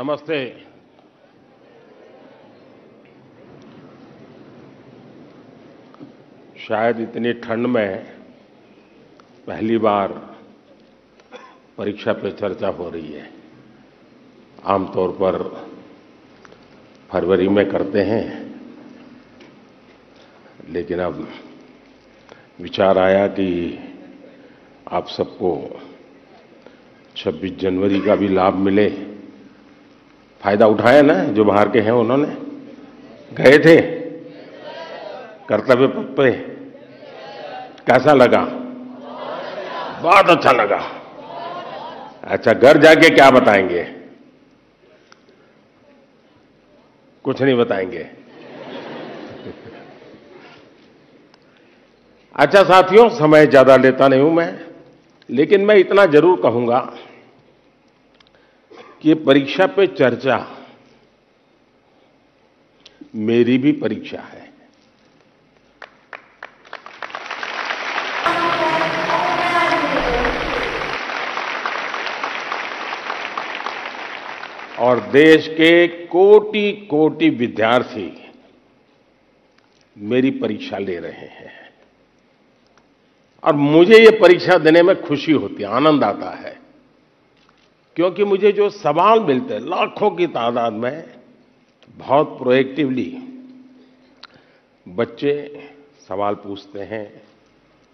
नमस्ते। शायद इतनी ठंड में पहली बार परीक्षा पे चर्चा हो रही है। आमतौर पर फरवरी में करते हैं, लेकिन अब विचार आया कि आप सबको 26 जनवरी का भी लाभ मिले। फायदा उठाया ना, जो बाहर के हैं उन्होंने गए थे कर्तव्य पथ पे। कैसा लगा? बहुत अच्छा लगा। अच्छा, घर जाके क्या बताएंगे? कुछ नहीं बताएंगे। अच्छा साथियों, समय ज्यादा लेता नहीं हूं मैं, लेकिन मैं इतना जरूर कहूंगा कि ये परीक्षा पे चर्चा मेरी भी परीक्षा है। और देश के कोटि कोटि विद्यार्थी मेरी परीक्षा ले रहे हैं और मुझे ये परीक्षा देने में खुशी होती है, आनंद आता है, क्योंकि मुझे जो सवाल मिलते हैं लाखों की तादाद में, बहुत प्रोएक्टिवली बच्चे सवाल पूछते हैं,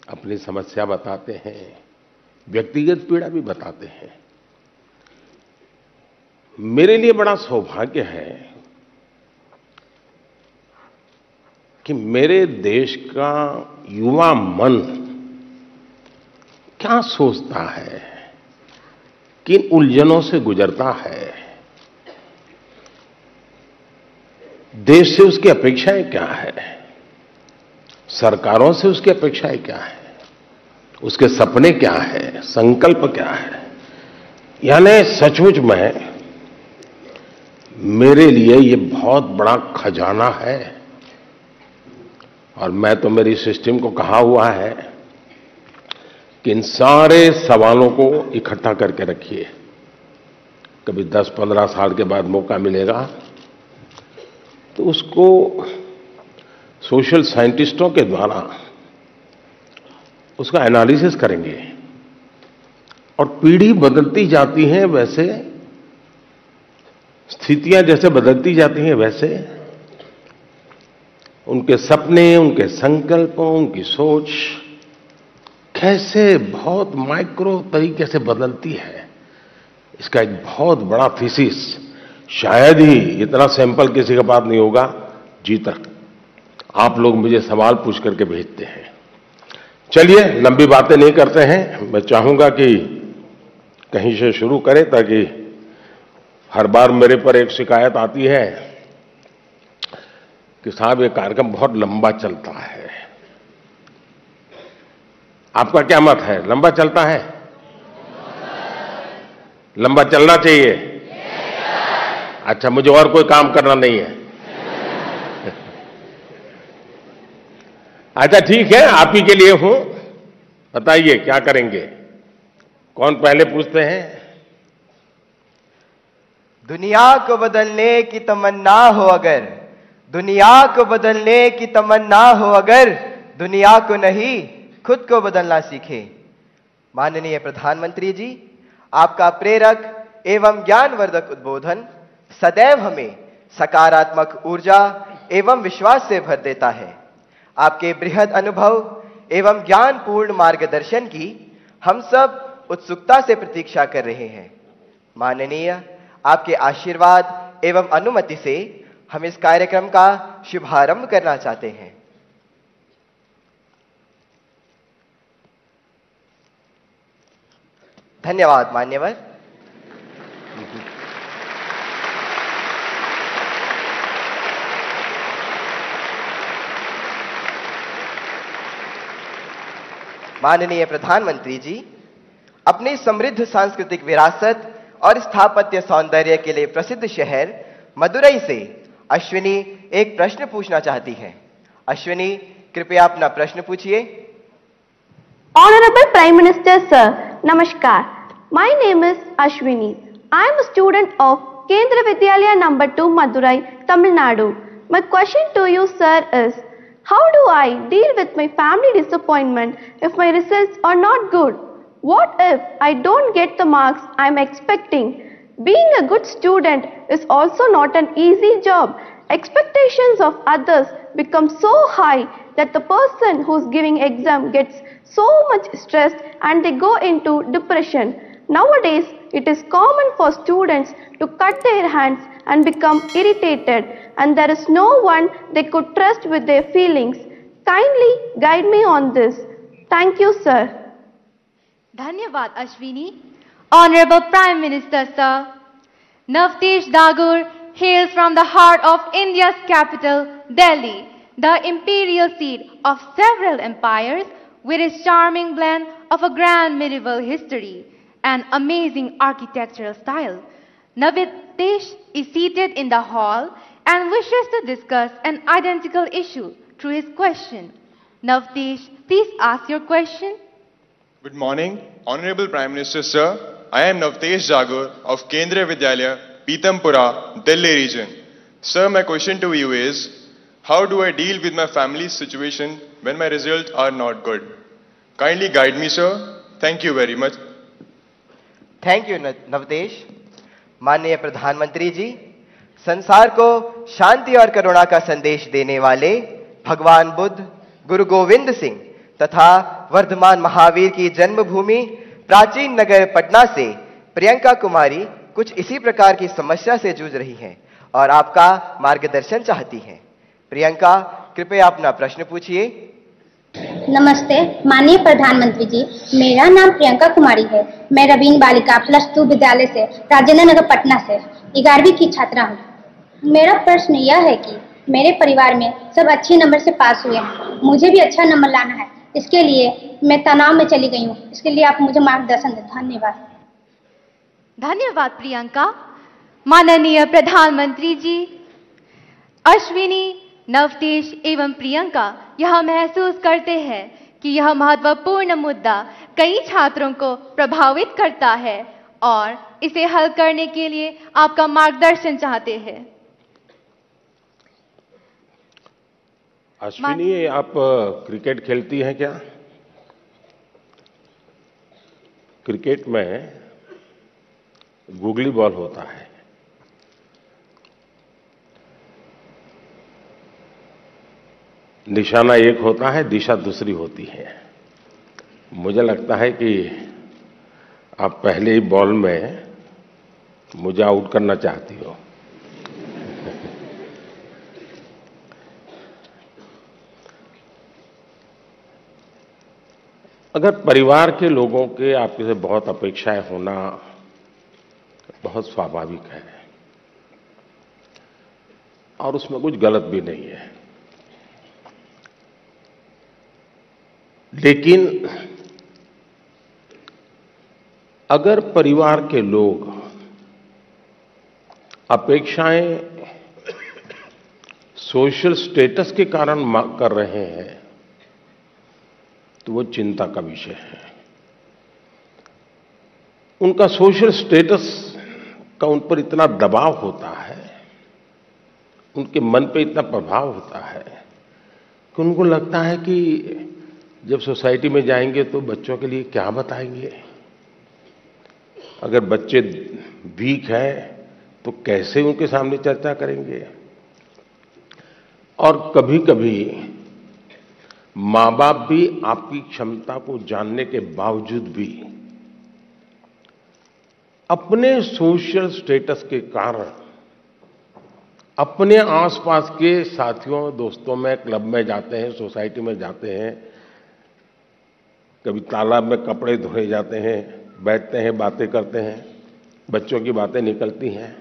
अपनी समस्या बताते हैं, व्यक्तिगत पीड़ा भी बताते हैं। मेरे लिए बड़ा सौभाग्य है कि मेरे देश का युवा मन क्या सोचता है, किन उलझनों से गुजरता है, देश से उसकी अपेक्षाएं क्या है, सरकारों से उसकी अपेक्षाएं क्या है, उसके सपने क्या है, संकल्प क्या है। यानी सचमुच में मेरे लिए ये बहुत बड़ा खजाना है। और मैं तो मेरी सिस्टम को कहा हुआ है कि इन सारे सवालों को इकट्ठा करके रखिए। कभी 10-15 साल के बाद मौका मिलेगा तो उसको सोशल साइंटिस्टों के द्वारा उसका एनालिसिस करेंगे। और पीढ़ी बदलती जाती है, वैसे स्थितियां जैसे बदलती जाती हैं, वैसे उनके सपने, उनके संकल्प, उनकी सोच कैसे बहुत माइक्रो तरीके से बदलती है। इसका एक बहुत बड़ा थीसिस, शायद ही इतना सैंपल किसी के पास नहीं होगा जी तक। आप लोग मुझे सवाल पूछ करके भेजते हैं। चलिए, लंबी बातें नहीं करते हैं। मैं चाहूंगा कि कहीं से शुरू करें, ताकि हर बार मेरे पर एक शिकायत आती है कि साहब ये कार्यक्रम बहुत लंबा चलता है। आपका क्या मत है? लंबा चलता है? लंबा चलना चाहिए? अच्छा, मुझे और कोई काम करना नहीं है। अच्छा ठीक है, आप ही के लिए हूं। बताइए क्या करेंगे? कौन पहले पूछते हैं? दुनिया को बदलने की तमन्ना हो अगर, दुनिया को बदलने की तमन्ना हो अगर, दुनिया को नहीं खुद को बदलना सीखे। माननीय प्रधानमंत्री जी, आपका प्रेरक एवं ज्ञानवर्धक उद्बोधन सदैव हमें सकारात्मक ऊर्जा एवं विश्वास से भर देता है। आपके बृहद अनुभव एवं ज्ञानपूर्ण मार्गदर्शन की हम सब उत्सुकता से प्रतीक्षा कर रहे हैं। माननीय, आपके आशीर्वाद एवं अनुमति से हम इस कार्यक्रम का शुभारंभ करना चाहते हैं। धन्यवाद मान्यवर। माननीय प्रधानमंत्री जी, अपनी समृद्ध सांस्कृतिक विरासत और स्थापत्य सौंदर्य के लिए प्रसिद्ध शहर मदुरई से अश्विनी एक प्रश्न पूछना चाहती हैं। अश्विनी, कृपया अपना प्रश्न पूछिए। Honorable Prime Minister Sir, Namaskar. My name is Ashwini. I am a student of Kendra Vidyalaya number 2, Madurai, Tamil Nadu. My question to you, sir, is how do I deal with my family disappointment if my results are not good? What if I don't get the marks I'm expecting? Being a good student is also not an easy job. Expectations of others become so high that the person who's giving exam gets so much stressed and they go into depression. Nowadays, it is common for students to cut their hands and become irritated, and there is no one they could trust with their feelings. Kindly guide me on this. Thank you, sir. Dhanyavad, Ashwini. Honorable Prime Minister, sir. Navtesh Dagur hails from the heart of India's capital, Delhi, the imperial seat of several empires, with its charming blend of a grand medieval history and amazing architectural style. Navtesh is seated in the hall and wishes to discuss an identical issue through his question. Navtesh, please ask your question. Good morning, Honorable Prime Minister, sir. I am Navtesh Jagur of Kendra Vidyalaya, Pitampura, Delhi region. Sir, my question to you is, how do I deal with my family's situation when my results are not good? Kindly guide me, sir. Thank you very much. Thank you Navtesh. माननीय प्रधानमंत्री जी, संसार को शांति और करुणा का संदेश देने वाले भगवान बुद्ध, गुरु गोविंद सिंह तथा वर्धमान महावीर की जन्मभूमि प्राचीन नगर पटना से प्रियंका कुमारी कुछ इसी प्रकार की समस्या से जूझ रही हैं और आपका मार्गदर्शन चाहती हैं। प्रियंका, कृपया अपना प्रश्न पूछिए। नमस्ते माननीय प्रधानमंत्री जी, मेरा नाम प्रियंका कुमारी है। मैं रवीन बालिका +2 विद्यालय से राजेंद्र नगर पटना से 11वीं की छात्रा हूँ। मेरा प्रश्न यह है कि मेरे परिवार में सब अच्छे नंबर से पास हुए हैं, मुझे भी अच्छा नंबर लाना है। इसके लिए मैं तनाव में चली गई हूँ, इसके लिए आप मुझे मार्गदर्शन दें। धन्यवाद। धन्यवाद प्रियंका। माननीय प्रधानमंत्री जी, अश्विनी, नवतेश एवं प्रियंका यह महसूस करते हैं कि यह महत्वपूर्ण मुद्दा कई छात्रों को प्रभावित करता है और इसे हल करने के लिए आपका मार्गदर्शन चाहते हैं। अश्विनी, आप क्रिकेट खेलती हैं क्या? क्रिकेट में गूगली बॉल होता है, निशाना एक होता है, दिशा दूसरी होती है। मुझे लगता है कि आप पहले ही बॉल में मुझे आउट करना चाहती हो। अगर परिवार के लोगों के आपके से बहुत अपेक्षाएं होना बहुत स्वाभाविक है और उसमें कुछ गलत भी नहीं है, लेकिन अगर परिवार के लोग अपेक्षाएं सोशल स्टेटस के कारण कर रहे हैं तो वो चिंता का विषय है। उनका सोशल स्टेटस का उन पर इतना दबाव होता है, उनके मन पे इतना प्रभाव होता है कि उनको लगता है कि जब सोसाइटी में जाएंगे तो बच्चों के लिए क्या बताएंगे, अगर बच्चे वीक हैं तो कैसे उनके सामने चर्चा करेंगे। और कभी कभी मां बाप भी आपकी क्षमता को जानने के बावजूद भी अपने सोशल स्टेटस के कारण अपने आसपास के साथियों दोस्तों में क्लब में जाते हैं, सोसाइटी में जाते हैं, कभी तालाब में कपड़े धोए जाते हैं, बैठते हैं, बातें करते हैं, बच्चों की बातें निकलती हैं,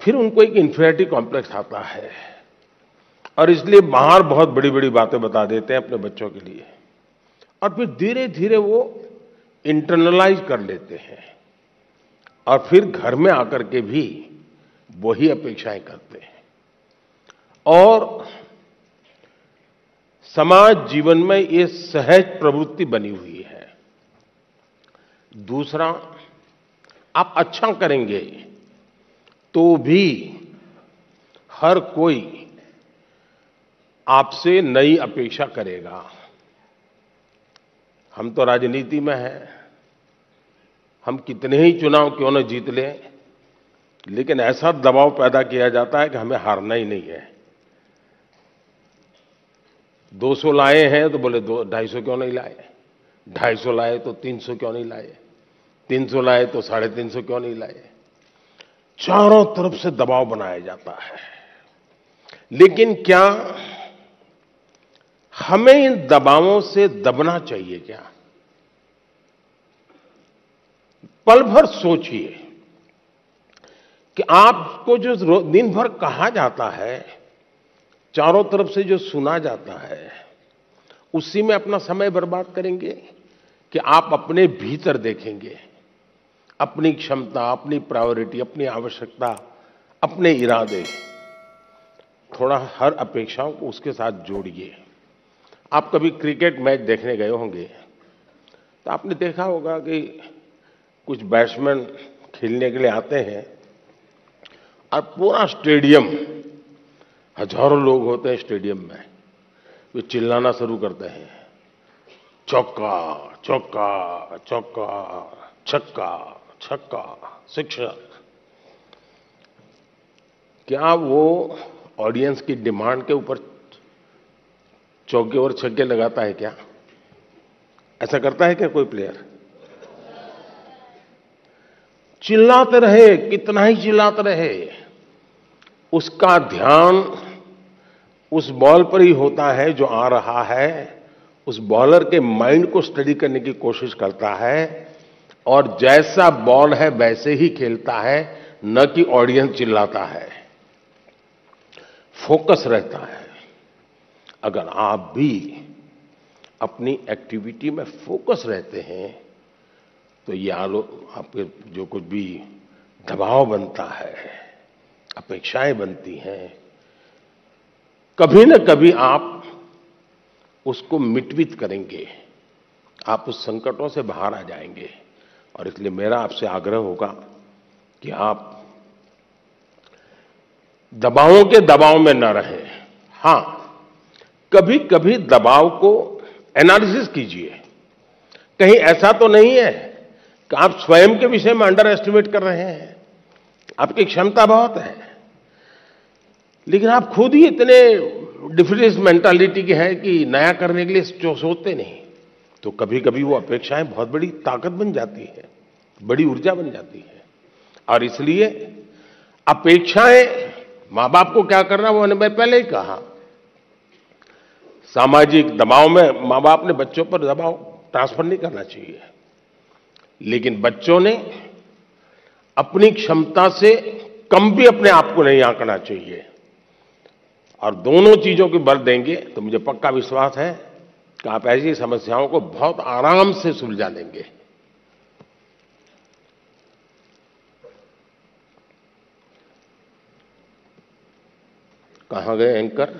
फिर उनको एक इन्फीरियरिटी कॉम्प्लेक्स आता है और इसलिए बाहर बहुत बड़ी बड़ी बातें बता देते हैं अपने बच्चों के लिए और फिर धीरे धीरे वो इंटरनलाइज कर लेते हैं और फिर घर में आकर के भी वही अपेक्षाएं करते हैं और समाज जीवन में ये सहज प्रवृत्ति बनी हुई है। दूसरा, आप अच्छा करेंगे तो भी हर कोई आपसे नई अपेक्षा करेगा। हम तो राजनीति में हैं, हम कितने ही चुनाव क्यों न जीत लें, लेकिन ऐसा दबाव पैदा किया जाता है कि हमें हारना ही नहीं है। 200 लाए हैं तो बोले 250 क्यों नहीं लाए, 250 लाए तो 300 क्यों नहीं लाए, 300 लाए तो 350 क्यों नहीं लाए। चारों तरफ से दबाव बनाया जाता है। लेकिन क्या हमें इन दबावों से दबना चाहिए क्या? पल भर सोचिए कि आपको जो दिन भर कहा जाता है, चारों तरफ से जो सुना जाता है, उसी में अपना समय बर्बाद करेंगे कि आप अपने भीतर देखेंगे, अपनी क्षमता, अपनी प्रायोरिटी, अपनी आवश्यकता, अपने इरादे, थोड़ा हर अपेक्षाओं को उसके साथ जोड़िए। आप कभी क्रिकेट मैच देखने गए होंगे तो आपने देखा होगा कि कुछ बैट्समैन खेलने के लिए आते हैं और पूरा स्टेडियम, हजारों लोग होते हैं स्टेडियम में, वे चिल्लाना शुरू करते हैं, चौका चौका चौका, छक्का छक्का, शिक्षक। क्या वो ऑडियंस की डिमांड के ऊपर चौके और छक्के लगाता है क्या? ऐसा करता है क्या कोई प्लेयर? चिल्लाते रहे, कितना ही चिल्लाते रहे, उसका ध्यान उस बॉल पर ही होता है जो आ रहा है। उस बॉलर के माइंड को स्टडी करने की कोशिश करता है और जैसा बॉल है वैसे ही खेलता है, न कि ऑडियंस चिल्लाता है। फोकस रहता है। अगर आप भी अपनी एक्टिविटी में फोकस रहते हैं तो ये आपके जो कुछ भी दबाव बनता है, अपेक्षाएं बनती हैं, कभी न कभी आप उसको मिटवित करेंगे, आप उस संकटों से बाहर आ जाएंगे। और इसलिए मेरा आपसे आग्रह होगा कि आप दबावों के दबाव में न रहें। हां, कभी कभी दबाव को एनालिसिस कीजिए। कहीं ऐसा तो नहीं है कि आप स्वयं के विषय में अंडर एस्टिमेट कर रहे हैं। आपकी क्षमता बहुत है, लेकिन आप खुद ही इतने डिफरेंस मेंटालिटी के हैं कि नया करने के लिए सोचते नहीं। तो कभी कभी वो अपेक्षाएं बहुत बड़ी ताकत बन जाती है, बड़ी ऊर्जा बन जाती है। और इसलिए अपेक्षाएं, मां बाप को क्या करना वो मैं पहले ही कहा, सामाजिक दबाव में मां बाप ने बच्चों पर दबाव ट्रांसफर नहीं करना चाहिए, लेकिन बच्चों ने अपनी क्षमता से कम भी अपने आप को नहीं आंकना चाहिए। और दोनों चीजों की बल देंगे तो मुझे पक्का विश्वास है कि आप ऐसी समस्याओं को बहुत आराम से सुलझा लेंगे। कहां गए एंकर?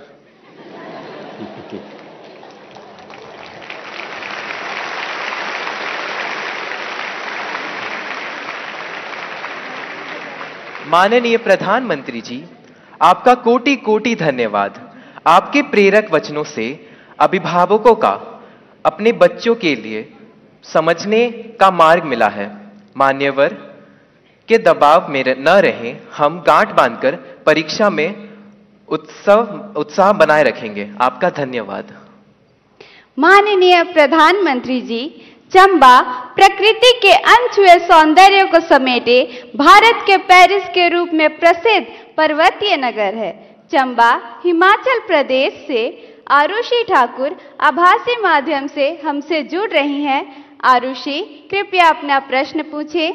माननीय प्रधानमंत्री जी, आपका कोटि कोटि धन्यवाद। आपके प्रेरक वचनों से अभिभावकों का अपने बच्चों के लिए समझने का मार्ग मिला है। मान्यवर के दबाव में न रहें, हम गांठ बांधकर परीक्षा में उत्साह बनाए रखेंगे। आपका धन्यवाद। माननीय प्रधानमंत्री जी, चंबा प्रकृति के अनछुए सौंदर्य को समेटे भारत के पेरिस के रूप में प्रसिद्ध पर्वतीय नगर है। चंबा हिमाचल प्रदेश से आरुषि ठाकुर आभासी माध्यम से हमसे जुड़ रही हैं। आरुषि, कृपया अपना प्रश्न पूछे।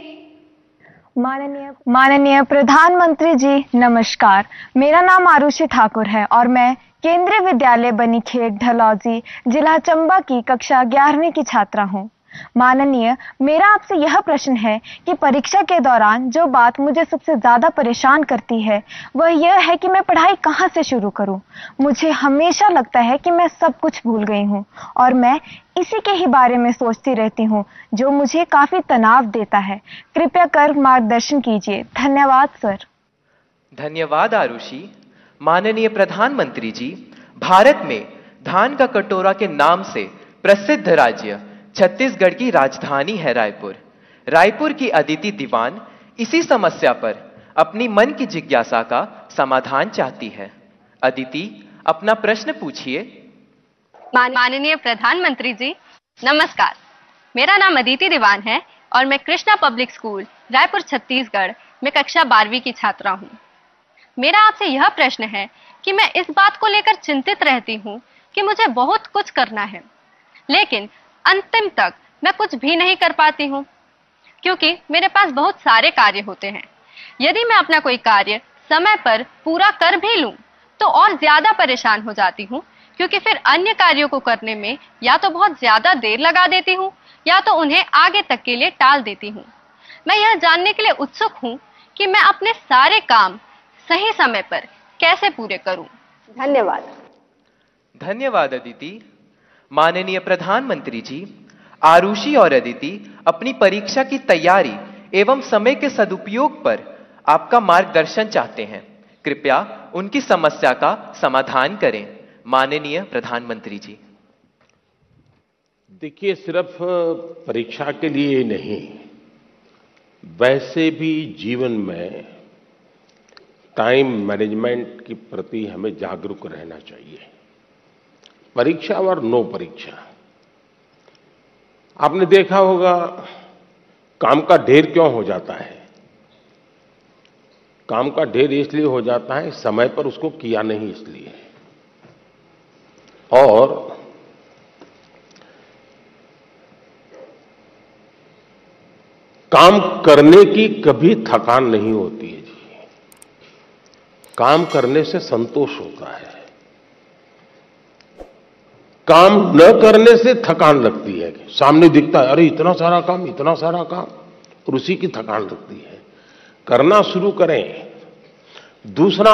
माननीय प्रधानमंत्री जी नमस्कार। मेरा नाम आरुषि ठाकुर है और मैं केंद्रीय विद्यालय बनीखेत ढलौजी, जिला चंबा की कक्षा 11वीं की छात्रा हूँ। माननीय, मेरा आपसे यह प्रश्न है कि परीक्षा के दौरान जो बात मुझे सबसे ज्यादा परेशान करती है वह यह है कि मैं पढ़ाई कहाँ से शुरू करूँ। मुझे हमेशा लगता है कि मैं सब कुछ भूल गई हूँ और मैं इसी के ही बारे में सोचती रहती हूँ, जो मुझे काफी तनाव देता है। कृपया कर मार्गदर्शन कीजिए। धन्यवाद सर। धन्यवाद आरुषि। माननीय प्रधानमंत्री जी, भारत में धान का कटोरा के नाम से प्रसिद्ध राज्य छत्तीसगढ़ की राजधानी है रायपुर। रायपुर की अदिति दीवान इसी समस्या पर अपनी मन की जिज्ञासा का समाधान चाहती है। अदिति, अपना प्रश्न पूछिए। माननीय प्रधानमंत्री जी, नमस्कार। मेरा नाम अदिति दीवान है और मैं कृष्णा पब्लिक स्कूल रायपुर छत्तीसगढ़ में कक्षा 12वीं की छात्रा हूँ। मेरा आपसे यह प्रश्न है कि मैं इस बात को लेकर चिंतित रहती हूँ कि मुझे बहुत कुछ करना है, लेकिन अंतिम तक मैं कुछ भी नहीं कर पाती हूँ, क्योंकि मेरे पास बहुत सारे कार्य होते हैं। यदि मैं अपना कोई कार्य समय पर पूरा कर भी लूं, तो और ज्यादा परेशान हो जाती हूँ, क्योंकि फिर अन्य कार्यों को करने में या तो बहुत ज्यादा देर लगा देती हूँ या तो उन्हें आगे तक के लिए टाल देती हूँ। मैं यह जानने के लिए उत्सुक हूँ कि मैं अपने सारे काम सही समय पर कैसे पूरे करूं। धन्यवाद। धन्यवाद अदिति। माननीय प्रधानमंत्री जी, आरुषि और अदिति अपनी परीक्षा की तैयारी एवं समय के सदुपयोग पर आपका मार्गदर्शन चाहते हैं। कृपया उनकी समस्या का समाधान करें। माननीय प्रधानमंत्री जी। देखिए, सिर्फ परीक्षा के लिए ही नहीं, वैसे भी जीवन में टाइम मैनेजमेंट के प्रति हमें जागरूक रहना चाहिए। परीक्षा और नो परीक्षा। आपने देखा होगा काम का ढेर क्यों हो जाता है। काम का ढेर इसलिए हो जाता है समय पर उसको किया नहीं इसलिए। और काम करने की कभी थकान नहीं होती है जी। काम करने से संतोष होता है। काम न करने से थकान लगती है। सामने दिखता है, अरे इतना सारा काम, इतना सारा काम, और उसी की थकान लगती है। करना शुरू करें। दूसरा,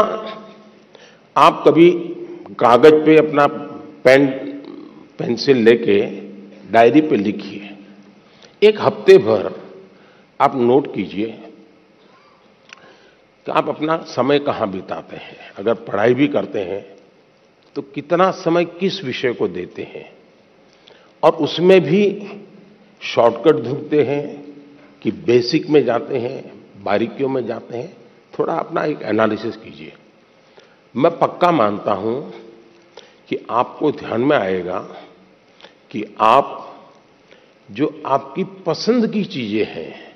आप कभी कागज पे अपना पेन पेंसिल लेके डायरी पे लिखिए। एक हफ्ते भर आप नोट कीजिए कि आप अपना समय कहां बिताते हैं। अगर पढ़ाई भी करते हैं तो कितना समय किस विषय को देते हैं, और उसमें भी शॉर्टकट ढूंढते हैं कि बेसिक में जाते हैं, बारीकियों में जाते हैं। थोड़ा अपना एक एनालिसिस कीजिए। मैं पक्का मानता हूं कि आपको ध्यान में आएगा कि आप जो आपकी पसंद की चीजें हैं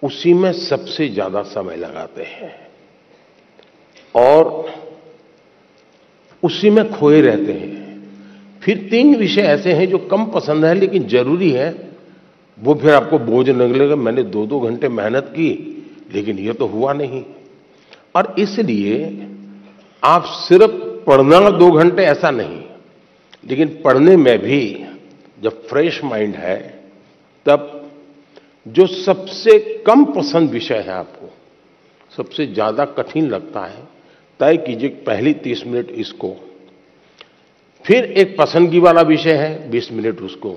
उसी में सबसे ज्यादा समय लगाते हैं और उसी में खोए रहते हैं। फिर 3 विषय ऐसे हैं जो कम पसंद है लेकिन जरूरी है, वो फिर आपको बोझ लगेगा। मैंने 2-2 घंटे मेहनत की लेकिन ये तो हुआ नहीं। और इसलिए आप सिर्फ पढ़ना 2 घंटे ऐसा नहीं, लेकिन पढ़ने में भी जब फ्रेश माइंड है तब जो सबसे कम पसंद विषय है, आपको सबसे ज्यादा कठिन लगता है, तय कीजिए पहली 30 मिनट इसको, फिर एक पसंदगी वाला विषय है 20 मिनट उसको,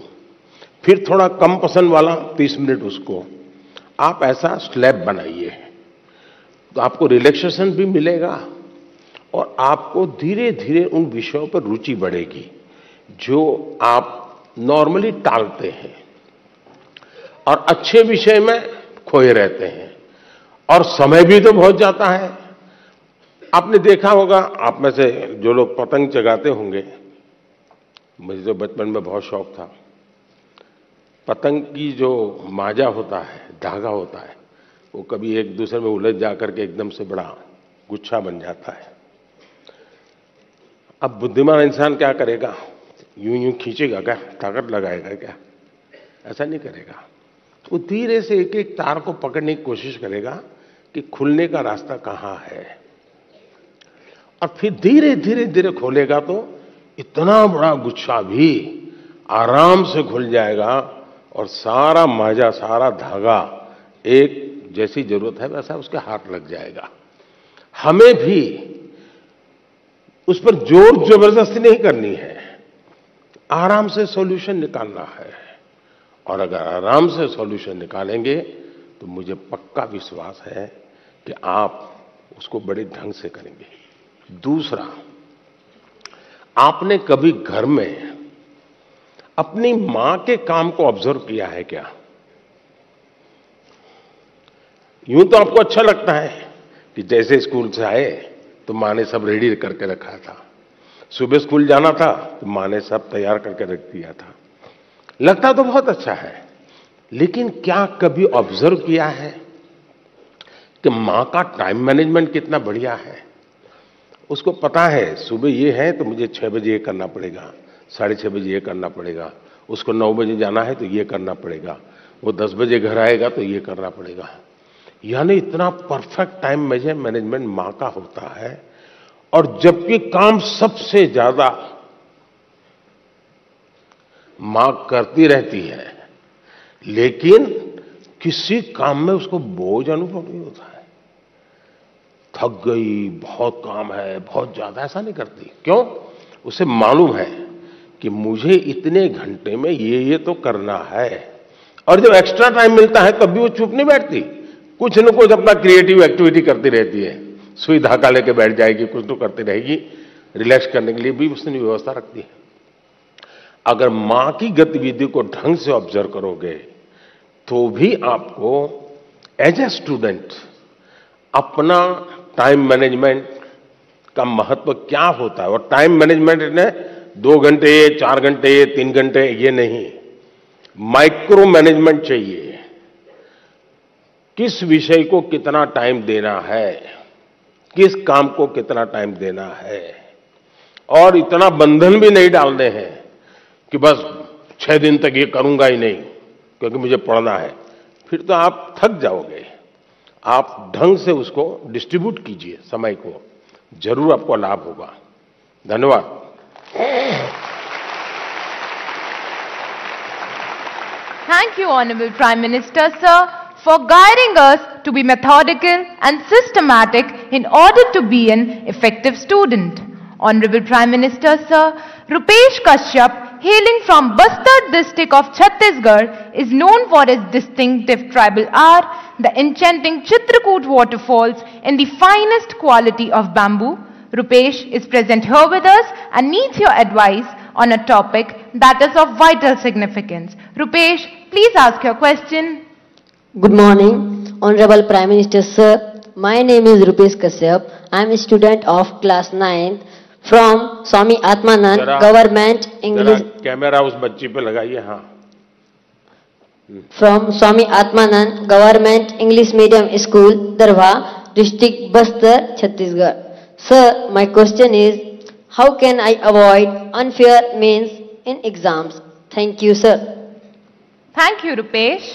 फिर थोड़ा कम पसंद वाला 30 मिनट उसको। आप ऐसा स्लैब बनाइए तो आपको रिलैक्सेशन भी मिलेगा और आपको धीरे धीरे उन विषयों पर रुचि बढ़ेगी जो आप नॉर्मली टालते हैं और अच्छे विषय में खोए रहते हैं। और समय भी तो बहुत जाता है। आपने देखा होगा, आप में से जो लोग पतंग चगाते होंगे, मुझे तो बचपन में बहुत शौक था। पतंग की जो माजा होता है, धागा होता है, वो कभी एक दूसरे में उलझ जाकर के एकदम से बड़ा गुच्छा बन जाता है। अब बुद्धिमान इंसान क्या करेगा? यूं यूं खींचेगा क्या? ताकत लगाएगा क्या? ऐसा नहीं करेगा। वो धीरे से एक एक तार को पकड़ने की कोशिश करेगा कि खुलने का रास्ता कहां है, और फिर धीरे धीरे धीरे खोलेगा तो इतना बड़ा गुच्छा भी आराम से खुल जाएगा और सारा माजा, सारा धागा एक जैसी जरूरत है वैसा उसके हाथ लग जाएगा। हमें भी उस पर जोर जबरदस्ती नहीं करनी है, आराम से सॉल्यूशन निकालना है। और अगर आराम से सॉल्यूशन निकालेंगे तो मुझे पक्का विश्वास है कि आप उसको बड़े ढंग से करेंगे। दूसरा, आपने कभी घर में अपनी मां के काम को ऑब्जर्व किया है क्या? यूं तो आपको अच्छा लगता है कि जैसे स्कूल से आए तो मां ने सब रेडी करके रखा था, सुबह स्कूल जाना था तो मां ने सब तैयार करके रख दिया था, लगता तो बहुत अच्छा है। लेकिन क्या कभी ऑब्जर्व किया है कि मां का टाइम मैनेजमेंट कितना बढ़िया है? उसको पता है सुबह ये है तो मुझे 6 बजे ये करना पड़ेगा, 6:30 बजे ये करना पड़ेगा, उसको 9 बजे जाना है तो ये करना पड़ेगा, वो 10 बजे घर आएगा तो ये करना पड़ेगा। यानी इतना परफेक्ट टाइम मैनेजमेंट मां का होता है। और जबकि काम सबसे ज्यादा मां करती रहती है, लेकिन किसी काम में उसको बोझ अनुभव नहीं होता है। थक गई, बहुत काम है, बहुत ज्यादा, ऐसा नहीं करती। क्यों? उसे मालूम है कि मुझे इतने घंटे में ये तो करना है। और जब एक्स्ट्रा टाइम मिलता है तब भी वो चुप नहीं बैठती, कुछ न कुछ अपना क्रिएटिव एक्टिविटी करती रहती है। सुई धागा लेके बैठ जाएगी, कुछ तो करती रहेगी, रिलैक्स करने के लिए भी उसने व्यवस्था रखती है। अगर मां की गतिविधि को ढंग से ऑब्जर्व करोगे तो भी आपको एज ए स्टूडेंट अपना टाइम मैनेजमेंट का महत्व क्या होता है, और टाइम मैनेजमेंट ने 2 घंटे, 4 घंटे, 3 घंटे ये नहीं, माइक्रो मैनेजमेंट चाहिए। किस विषय को कितना टाइम देना है, किस काम को कितना टाइम देना है, और इतना बंधन भी नहीं डालने हैं कि बस 6 दिन तक ये करूंगा ही नहीं क्योंकि मुझे पढ़ना है। फिर तो आप थक जाओगे। आप ढंग से उसको डिस्ट्रीब्यूट कीजिए समय को, जरूर आपको लाभ होगा। धन्यवाद। Thank you, Honorable Prime Minister, sir, for guiding us to be methodical and systematic in order to be an effective student. Honorable Prime Minister, sir, Rupesh Kashyap, hailing from Bastar district of Chhattisgarh, is known for his distinctive tribal art, the enchanting Chitrakoot waterfalls, and the finest quality of bamboo. Rupesh is present here with us and needs your advice on a topic that is of vital significance. Rupesh, please ask your question. Good morning, Honorable Prime Minister, sir. My name is Rupesh Kashyap. I am a student of class 9th from Swami Atmanand Government English. Camera उस बच्ची पे लगाइए। हाँ। From Swami Atmanand Government English Medium School, Darwa, District Bastar, Chhattisgarh. Sir, my question is, how can I avoid unfair means in exams? Thank you, sir. Thank you, Rupesh.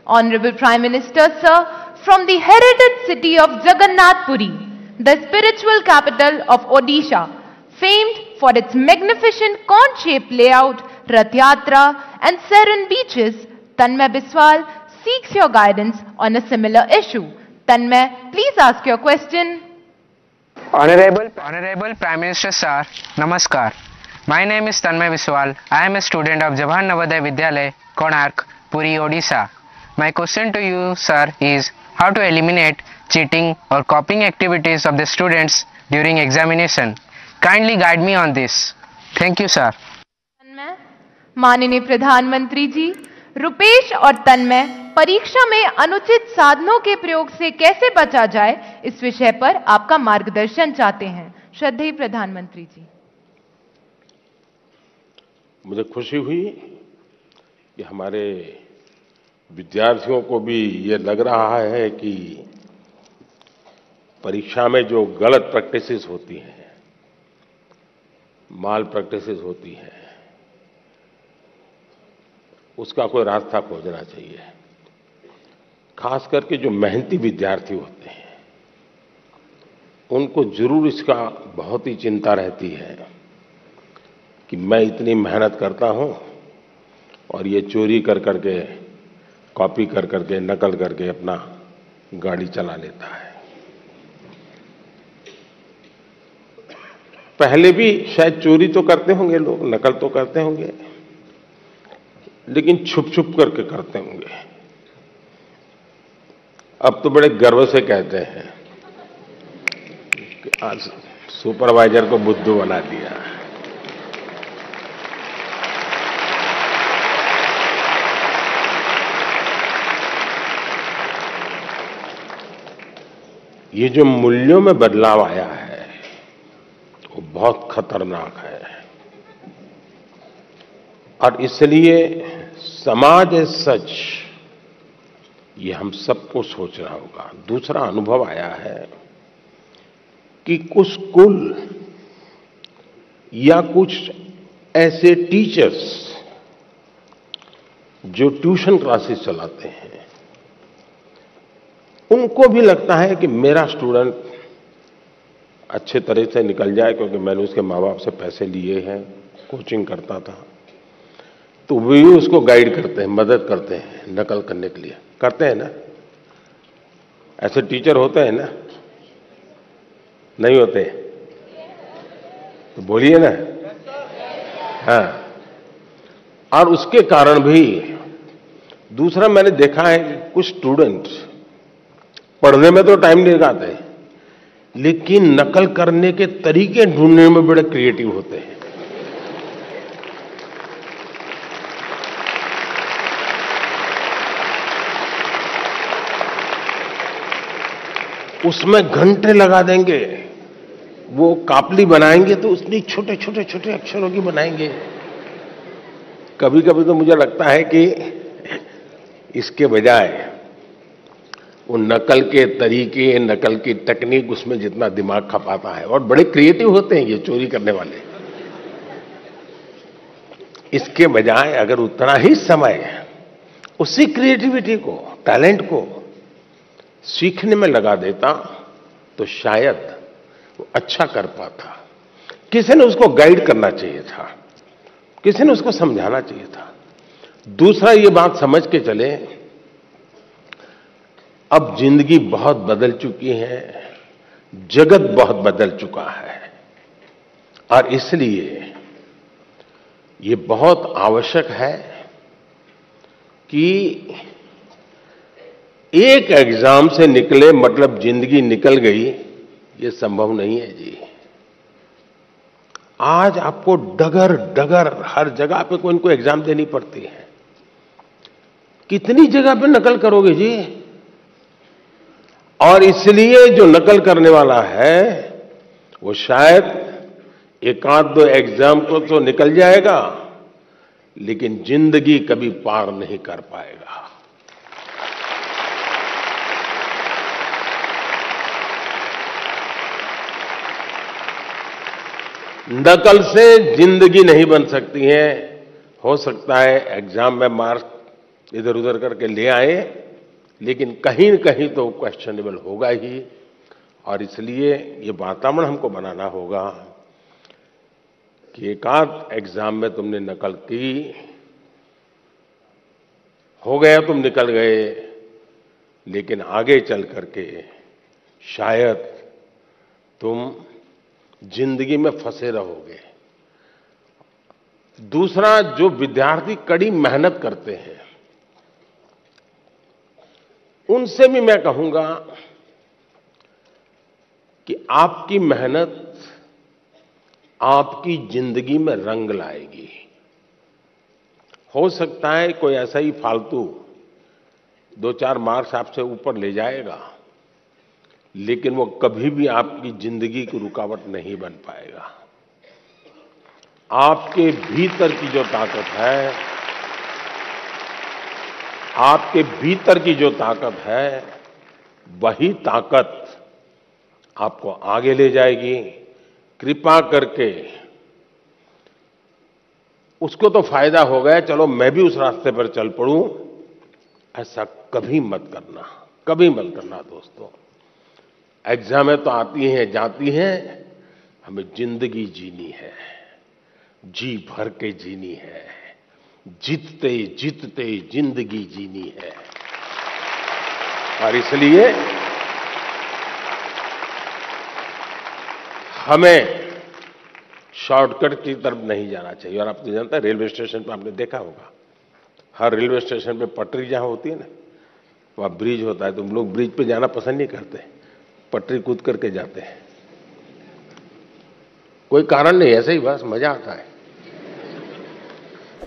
Honorable Prime Minister, sir, from the heritage city of Jagannath Puri, the spiritual capital of Odisha, famed for its magnificent cone-shaped layout, Rath Yatra, and serene beaches, Tanmay Biswal seeks your guidance on a similar issue. Tanmay, please ask your question. Honorable Prime Minister, sir, Namaskar. My name is Tanmay Biswal. I am a student of Jawahar Navodaya Vidyalaya, Konark, Puri, Odisha. My question to you, sir, is how to eliminate cheating or copying activities of the students during examination. Kindly guide me on this. Thank you, sir. तन्मय, माननीय प्रधानमंत्री जी, रुपेश और तन्मय परीक्षा में अनुचित साधनों के प्रयोग से कैसे बचा जाए, इस विषय पर आपका मार्गदर्शन चाहते हैं। श्रद्धेय प्रधानमंत्री जी। मुझे खुशी हुई कि हमारे विद्यार्थियों को भी ये लग रहा है कि परीक्षा में जो गलत प्रैक्टिसेस होती हैं, माल प्रैक्टिसेस होती हैं, उसका कोई रास्ता खोजना चाहिए। खास करके जो मेहनती विद्यार्थी होते हैं उनको जरूर इसका बहुत ही चिंता रहती है कि मैं इतनी मेहनत करता हूं और ये चोरी कर करके, कॉपी कर करके, नकल करके अपना गाड़ी चला लेता है। पहले भी शायद चोरी तो करते होंगे लोग, नकल तो करते होंगे, लेकिन छुप छुप करके करते होंगे। अब तो बड़े गर्व से कहते हैं कि आज सुपरवाइजर को बुद्धू बना दिया। ये जो मूल्यों में बदलाव आया है वो बहुत खतरनाक है और इसलिए समाज एज सच ये हम सबको सोचना होगा। दूसरा अनुभव आया है कि कुछ स्कूल या कुछ ऐसे टीचर्स जो ट्यूशन क्लासेस चलाते हैं उनको भी लगता है कि मेरा स्टूडेंट अच्छे तरह से निकल जाए, क्योंकि मैंने उसके माँ बाप से पैसे लिए हैं, कोचिंग करता था, तो वे उसको गाइड करते हैं, मदद करते हैं नकल करने के लिए। करते हैं ना? ऐसे टीचर होते हैं ना? नहीं होते? तो बोलिए ना। हाँ। और उसके कारण भी दूसरा मैंने देखा है कि कुछ स्टूडेंट्स पढ़ने में तो टाइम नहीं लगाते, लेकिन नकल करने के तरीके ढूंढने में बड़े क्रिएटिव होते हैं। उसमें घंटे लगा देंगे, वो कापली बनाएंगे तो उसमें छोटे छोटे छोटे अक्षरों की बनाएंगे। कभी कभी तो मुझे लगता है कि इसके बजाय वो नकल के तरीके, नकल की टेक्निक, उसमें जितना दिमाग खपाता है, और बड़े क्रिएटिव होते हैं ये चोरी करने वाले, इसके बजाय अगर उतना ही समय उसी क्रिएटिविटी को, टैलेंट को सीखने में लगा देता तो शायद वो अच्छा कर पाता। किसी ने उसको गाइड करना चाहिए था, किसी ने उसको समझाना चाहिए था। दूसरा ये बात समझ के चले, अब जिंदगी बहुत बदल चुकी है, जगत बहुत बदल चुका है, और इसलिए ये बहुत आवश्यक है कि एक एग्जाम से निकले मतलब जिंदगी निकल गई, ये संभव नहीं है जी। आज आपको डगर डगर हर जगह पे कोई न कोई एग्जाम देनी पड़ती है। कितनी जगह पे नकल करोगे जी? और इसलिए जो नकल करने वाला है वो शायद एक आध दो एग्जाम को तो निकल जाएगा, लेकिन जिंदगी कभी पार नहीं कर पाएगा। नकल से जिंदगी नहीं बन सकती है। हो सकता है एग्जाम में मार्क्स इधर उधर करके ले आए, लेकिन कहीं न कहीं तो क्वेश्चनेबल होगा ही। और इसलिए ये वातावरण हमको बनाना होगा कि एक आध एग्जाम में तुमने नकल की, हो गया तुम निकल गए, लेकिन आगे चल करके शायद तुम जिंदगी में फंसे रहोगे। दूसरा, जो विद्यार्थी कड़ी मेहनत करते हैं उनसे भी मैं कहूंगा कि आपकी मेहनत आपकी जिंदगी में रंग लाएगी। हो सकता है कोई ऐसा ही फालतू 2-4 मार्क्स आपसे ऊपर ले जाएगा, लेकिन वो कभी भी आपकी जिंदगी की रुकावट नहीं बन पाएगा। आपके भीतर की जो ताकत है, आपके भीतर की जो ताकत है, वही ताकत आपको आगे ले जाएगी। कृपा करके उसको तो फायदा हो गया, चलो मैं भी उस रास्ते पर चल पड़ूं, ऐसा कभी मत करना, कभी मत करना दोस्तों। एग्जामें तो आती हैं जाती हैं, हमें जिंदगी जीनी है, जी भर के जीनी है, जीतते जीतते जिंदगी जीनी है। और इसलिए हमें शॉर्टकट की तरफ नहीं जाना चाहिए। और आप तो जानते हैं, रेलवे स्टेशन पर आपने देखा होगा, हर रेलवे स्टेशन पे पटरी जहां होती है ना, वहां ब्रिज होता है, तो हम लोग ब्रिज पे जाना पसंद नहीं करते, पटरी कूद करके जाते हैं। कोई कारण नहीं, ऐसे ही बस मजा आता है।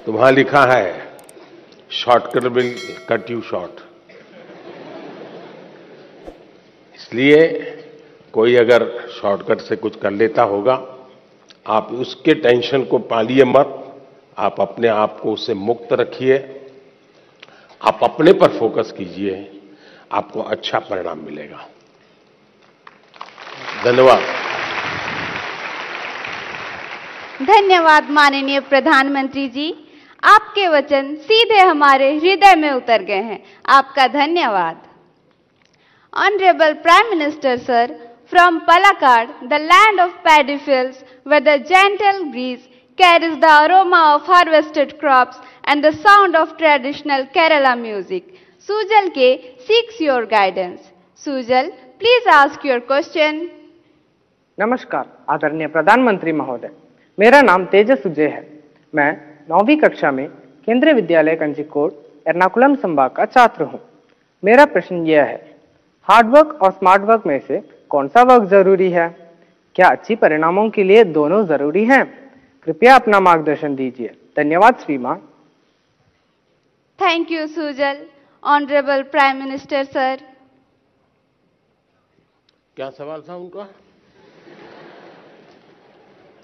तो वहां लिखा है shortcut will cut you short. इसलिए कोई अगर शॉर्टकट से कुछ कर लेता होगा, आप उसके टेंशन को पालिए मत, आप अपने आप को उससे मुक्त रखिए, आप अपने पर फोकस कीजिए, आपको अच्छा परिणाम मिलेगा। धन्यवाद। धन्यवाद माननीय प्रधानमंत्री जी, आपके वचन सीधे हमारे हृदय में उतर गए हैं। आपका धन्यवाद। Honourable prime minister sir, from Palakkad, the land of paddy fields, where the gentle breeze carries the aroma of harvested crops and the sound of traditional Kerala music, Sujal K seeks your guidance. Sujal, please ask your question. नमस्कार आदरणीय प्रधानमंत्री महोदय, मेरा नाम तेजस सुजय है। मैं 9वीं कक्षा में केंद्रीय विद्यालय कंजीकोट एर्नाकुलम संभाग का छात्र हूँ। मेरा प्रश्न यह है, हार्डवर्क और स्मार्ट वर्क में से कौन सा वर्क जरूरी है? क्या अच्छी परिणामों के लिए दोनों जरूरी हैं? कृपया अपना मार्गदर्शन दीजिए। धन्यवाद श्रीमान। Thank you, Sujal. Honorable Prime Minister sir. क्या सवाल था उनका?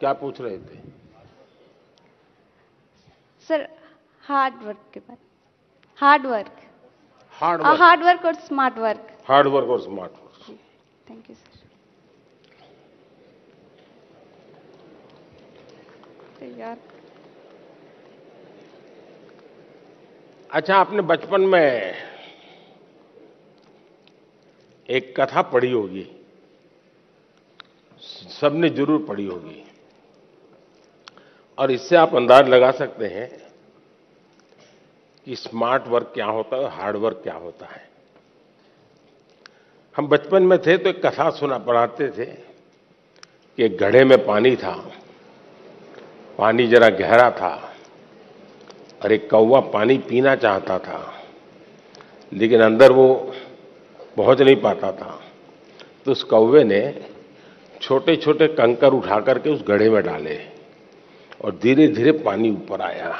क्या पूछ रहे थे? सर, हार्ड वर्क के बारे। हार्ड वर्क और स्मार्ट वर्क। हार्ड वर्क और smart work. Thank you sir. यार, अच्छा, आपने बचपन में एक कथा पढ़ी होगी, सबने जरूर पढ़ी होगी, और इससे आप अंदाज लगा सकते हैं कि स्मार्ट वर्क क्या होता है और हार्ड वर्क क्या होता है। हम बचपन में थे तो एक कथा सुना पढ़ाते थे कि एक घड़े में पानी था, पानी जरा गहरा था और एक कौवा पानी पीना चाहता था, लेकिन अंदर वो पहुंच नहीं पाता था। तो उस कौवे ने छोटे छोटे कंकर उठा करके उस घड़े में डाले और धीरे धीरे पानी ऊपर आया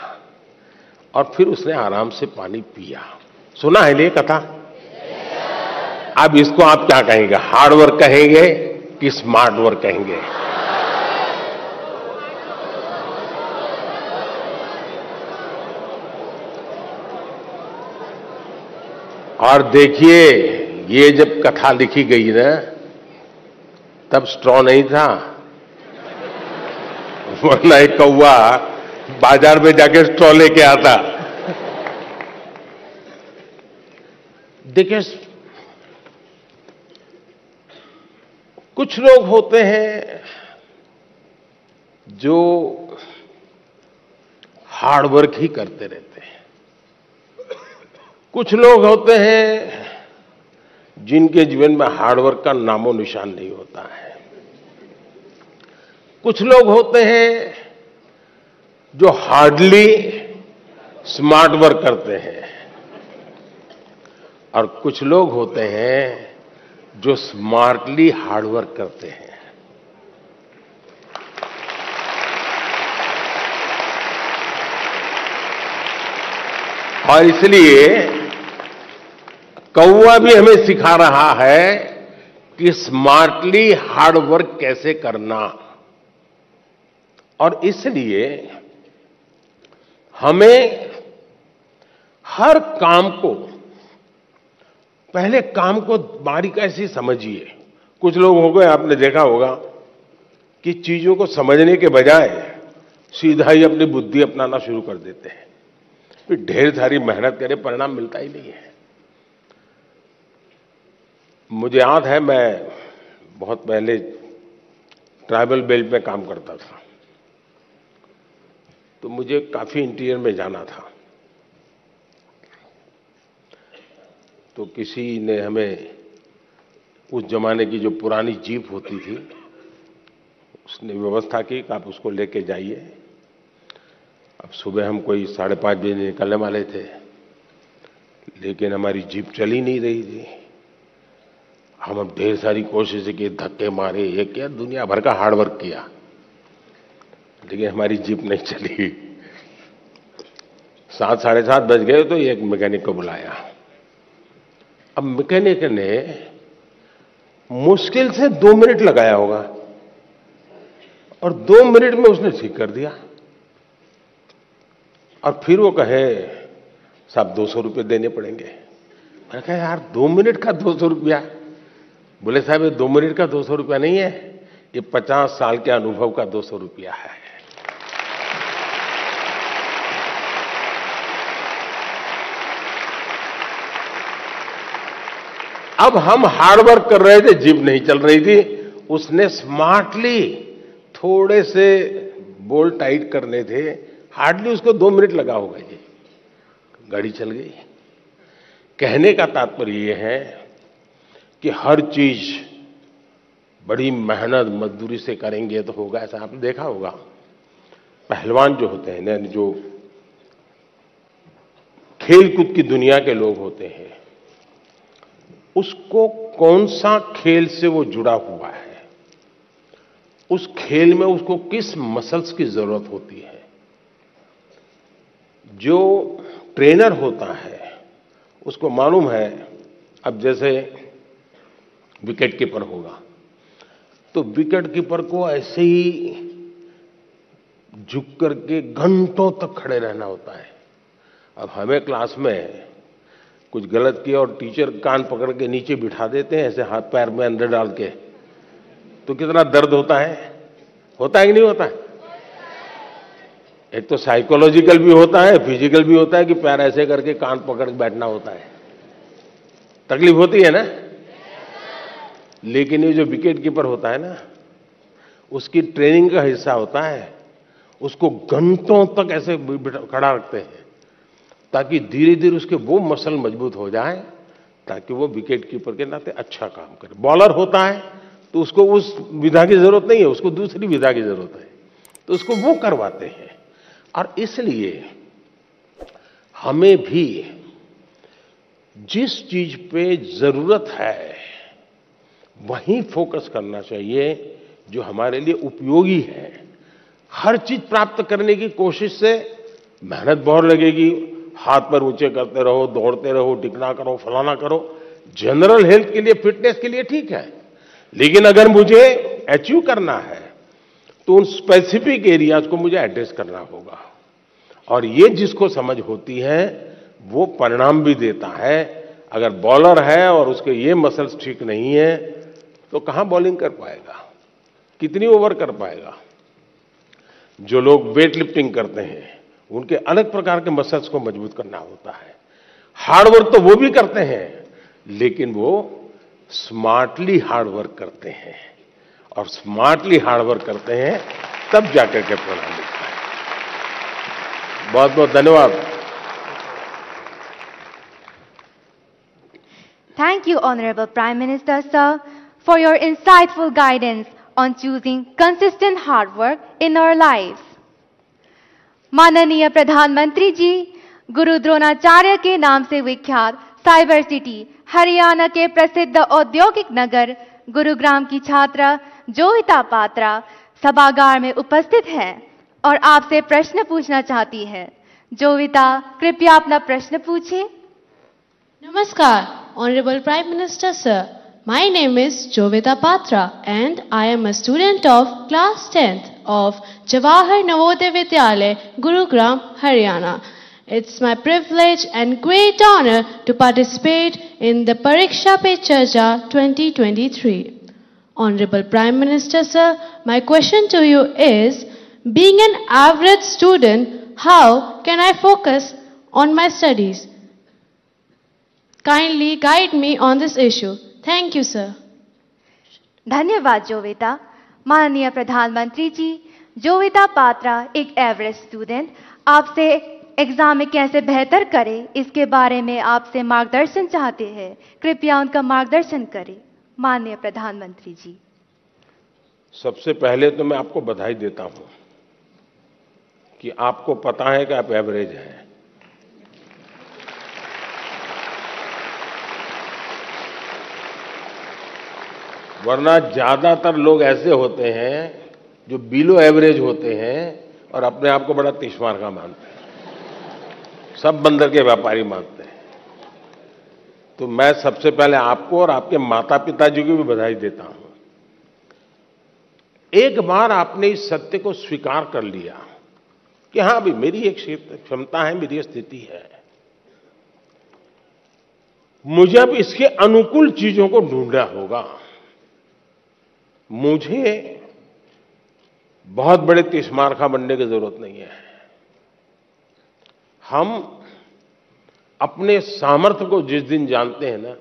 और फिर उसने आराम से पानी पिया। सुना है ये कथा? अब इसको आप क्या कहेंगे, हार्ड वर्क कहेंगे कि स्मार्ट वर्क कहेंगे? और देखिए, ये जब कथा लिखी गई ना, तब स्ट्रॉ नहीं था, वरना एक कौवा बाजार में जाके स्ट्रॉ लेके आता। देखिए, कुछ लोग होते हैं जो हार्ड वर्क ही करते रहते हैं, कुछ लोग होते हैं जिनके जीवन में हार्ड वर्क का नामो निशान नहीं होता है, कुछ लोग होते हैं जो हार्डली स्मार्ट वर्क करते हैं, और कुछ लोग होते हैं जो स्मार्टली हार्ड वर्क करते हैं। और इसलिए कौवा भी हमें सिखा रहा है कि स्मार्टली हार्ड वर्क कैसे करना। और इसलिए हमें हर काम को, पहले काम को बारीकी से समझिए। कुछ लोग हो गए, आपने देखा होगा कि चीजों को समझने के बजाय सीधा ही अपनी बुद्धि अपनाना शुरू कर देते हैं, फिर ढेर सारी मेहनत करे, परिणाम मिलता ही नहीं है। मुझे याद है, मैं बहुत पहले ट्राइबल बेल्ट में काम करता था, तो मुझे काफी इंटीरियर में जाना था। तो किसी ने हमें, उस जमाने की जो पुरानी जीप होती थी, उसने व्यवस्था की कि आप उसको लेके जाइए। अब सुबह हम कोई 5:30 बजे निकलने वाले थे, लेकिन हमारी जीप चली नहीं रही थी। हम अब ढेर सारी कोशिशें की, धक्के मारे, ये किया, दुनिया भर का हार्ड वर्क किया, लेकिन हमारी जीप नहीं चली। 7, साढ़े 7 बज गए तो एक मैकेनिक को बुलाया। अब मैकेनिक ने मुश्किल से 2 मिनट लगाया होगा और 2 मिनट में उसने ठीक कर दिया। और फिर वो कहे साहब 200 रुपये देने पड़ेंगे। मैंने कहा यार 2 मिनट का 200 रुपया? बोले साहब ये 2 मिनट का 200 रुपया नहीं है, ये 50 साल के अनुभव का 200 रुपया है। अब हम हार्ड वर्क कर रहे थे, जीप नहीं चल रही थी। उसने स्मार्टली थोड़े से बोल्ट टाइट करने थे, हार्डली उसको 2 मिनट लगा होगा जी, गाड़ी चल गई। कहने का तात्पर्य यह है कि हर चीज बड़ी मेहनत मजदूरी से करेंगे तो होगा, ऐसा आपने देखा होगा। पहलवान जो होते हैं, जो खेल कूद की दुनिया के लोग होते हैं, उसको कौन सा खेल से वो जुड़ा हुआ है, उस खेल में उसको किस मसल्स की जरूरत होती है। जो ट्रेनर होता है उसको मालूम है। अब जैसे विकेट कीपर होगा तो विकेट कीपर को ऐसे ही झुक करके घंटों तक खड़े रहना होता है। अब हमें क्लास में कुछ गलत किया और टीचर कान पकड़ के नीचे बिठा देते हैं, ऐसे हाथ पैर में अंदर डाल के, तो कितना दर्द होता है कि नहीं होता है? एक तो साइकोलॉजिकल भी होता है, फिजिकल भी होता है कि पैर ऐसे करके कान पकड़ के बैठना होता है। तकलीफ होती है ना। लेकिन ये जो विकेट कीपर होता है ना, उसकी ट्रेनिंग का हिस्सा होता है, उसको घंटों तक ऐसे खड़ा रखते हैं ताकि धीरे धीरे उसके वो मसल मजबूत हो जाए ताकि वो विकेट कीपर के नाते अच्छा काम करे। बॉलर होता है तो उसको उस विधा की जरूरत नहीं है, उसको दूसरी विधा की जरूरत है, तो उसको वो करवाते हैं। और इसलिए हमें भी जिस चीज पे जरूरत है वहीं फोकस करना चाहिए जो हमारे लिए उपयोगी है। हर चीज प्राप्त करने की कोशिश से मेहनत बहुत लगेगी, हाथ पर ऊंचे करते रहो, दौड़ते रहो, टिकना करो, फलाना करो। जनरल हेल्थ के लिए, फिटनेस के लिए ठीक है, लेकिन अगर मुझे अचीव करना है तो उन स्पेसिफिक एरियाज को मुझे एड्रेस करना होगा। और ये जिसको समझ होती है वो परिणाम भी देता है। अगर बॉलर है और उसके ये मसल्स ठीक नहीं है तो कहां बॉलिंग कर पाएगा, कितनी ओवर कर पाएगा। जो लोग वेट लिफ्टिंग करते हैं उनके अलग प्रकार के मसल्स को मजबूत करना होता है। हार्ड वर्क तो वो भी करते हैं, लेकिन वो स्मार्टली हार्ड वर्क करते हैं, और स्मार्टली हार्ड वर्क करते हैं तब जाकर के परिणाम मिलता है। बहुत बहुत धन्यवाद। Thank you, Honorable Prime Minister, sir, for your insightful guidance on choosing consistent hard work in our lives. माननीय प्रधानमंत्री जी, गुरु द्रोणाचार्य के नाम से विख्यात साइबर सिटी हरियाणा के प्रसिद्ध औद्योगिक नगर गुरुग्राम की छात्रा जोविता पात्रा सभागार में उपस्थित है और आपसे प्रश्न पूछना चाहती है। जोविता, कृपया अपना प्रश्न पूछें। Namaskar, Honorable Prime Minister Sir. My name is Jovita Patra and I am a student of class 10th of Jawahar Navodaya Vidyalaya, Gurugram, Haryana. It's my privilege and great honor to participate in the Pariksha Pe Charcha 2023. Honorable Prime Minister Sir, my question to you is, being an average student, how can I focus on my studies? Kindly guide me on this issue. Thank you, sir. धन्यवाद जोविता। माननीय प्रधानमंत्री जी, जोविता पात्रा एक average student आपसे exam में कैसे बेहतर करे इसके बारे में आपसे मार्गदर्शन चाहते हैं। कृपया उनका मार्गदर्शन करें। माननीय प्रधानमंत्री जी। सबसे पहले तो मैं आपको बधाई देता हूं कि आपको पता है कि आप एवरेज हैं। वरना ज्यादातर लोग ऐसे होते हैं जो बिलो एवरेज होते हैं और अपने आप को बड़ा तीसमारका मानते हैं, सब बंदर के व्यापारी मानते हैं। तो मैं सबसे पहले आपको और आपके माता पिताजी को भी बधाई देता हूं। एक बार आपने इस सत्य को स्वीकार कर लिया कि हां भाई मेरी एक क्षमता है, मेरी स्थिति है, मुझे अब इसके अनुकूल चीजों को ढूंढना होगा। मुझे बहुत बड़े तीसमारखा बनने की जरूरत नहीं है। हम अपने सामर्थ्य को जिस दिन जानते हैं ना,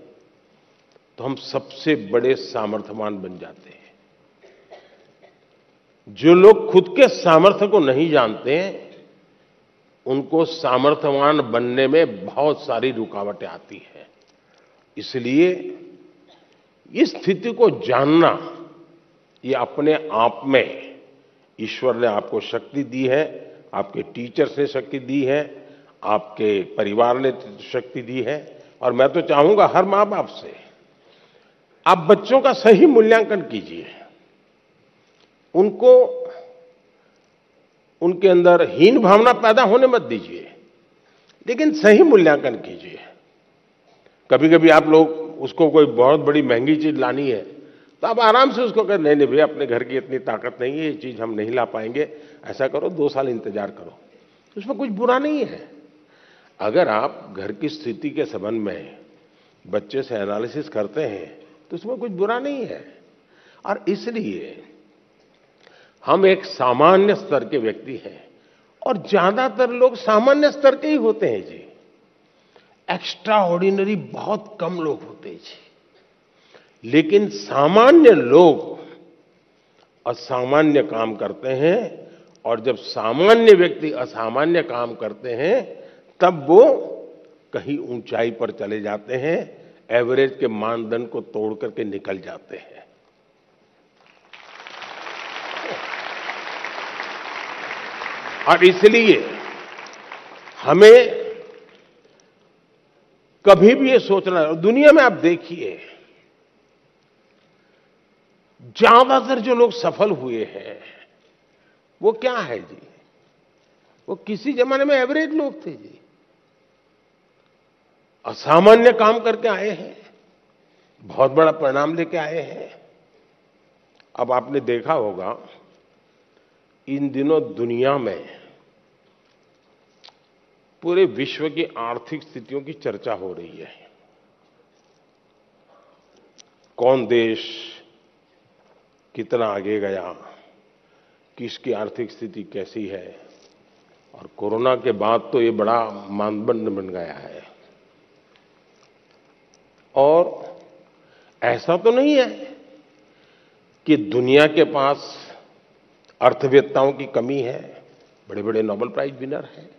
तो हम सबसे बड़े सामर्थ्यवान बन जाते हैं। जो लोग खुद के सामर्थ्य को नहीं जानते हैं, उनको सामर्थ्यवान बनने में बहुत सारी रुकावटें आती हैं। इसलिए इस स्थिति को जानना, ये अपने आप में ईश्वर ने आपको शक्ति दी है, आपके टीचर्स ने शक्ति दी है, आपके परिवार ने शक्ति दी है। और मैं तो चाहूंगा हर मां बाप से, आप बच्चों का सही मूल्यांकन कीजिए, उनको उनके अंदर हीन भावना पैदा होने मत दीजिए, लेकिन सही मूल्यांकन कीजिए। कभी कभी आप लोग उसको कोई बहुत बड़ी महंगी चीज लानी है तो आप आराम से उसको कहें, नहीं भैया अपने घर की इतनी ताकत नहीं है, ये चीज हम नहीं ला पाएंगे, ऐसा करो 2 साल इंतजार करो, उसमें कुछ बुरा नहीं है। अगर आप घर की स्थिति के संबंध में बच्चे से एनालिसिस करते हैं तो उसमें कुछ बुरा नहीं है। और इसलिए हम एक सामान्य स्तर के व्यक्ति हैं, और ज्यादातर लोग सामान्य स्तर के ही होते हैं जी। एक्स्ट्रा ऑर्डिनरी बहुत कम लोग होते हैं जी। लेकिन सामान्य लोग असामान्य काम करते हैं, और जब सामान्य व्यक्ति असामान्य काम करते हैं तब वो कहीं ऊंचाई पर चले जाते हैं, एवरेज के मानदंड को तोड़ करके निकल जाते हैं। और इसलिए हमें कभी भी ये सोचना है, दुनिया में आप देखिए ज्यादातर जो लोग सफल हुए हैं वो क्या है जी, वो किसी जमाने में एवरेज लोग थे जी, असामान्य काम करके आए हैं, बहुत बड़ा परिणाम लेके आए हैं। अब आपने देखा होगा इन दिनों दुनिया में पूरे विश्व की आर्थिक स्थितियों की चर्चा हो रही है। कौन देश कितना आगे गया, किसकी आर्थिक स्थिति कैसी है, और कोरोना के बाद तो ये बड़ा मानदंड बन गया है। और ऐसा तो नहीं है कि दुनिया के पास अर्थवेत्ताओं की कमी है, बड़े बड़े नोबेल प्राइज विनर हैं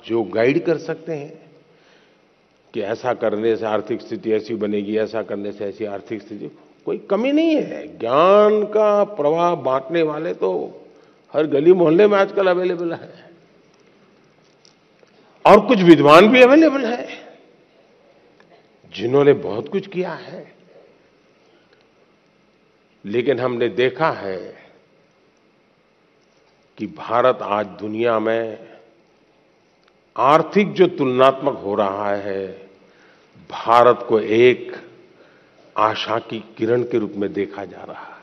जो गाइड कर सकते हैं कि ऐसा करने से आर्थिक स्थिति ऐसी बनेगी, ऐसा करने से ऐसी आर्थिक स्थिति, कोई कमी नहीं है। ज्ञान का प्रवाह बांटने वाले तो हर गली मोहल्ले में आजकल अवेलेबल है, और कुछ विद्वान भी अवेलेबल है जिन्होंने बहुत कुछ किया है। लेकिन हमने देखा है कि भारत आज दुनिया में आर्थिक जो तुलनात्मक हो रहा है, भारत को एक आशा की किरण के रूप में देखा जा रहा है।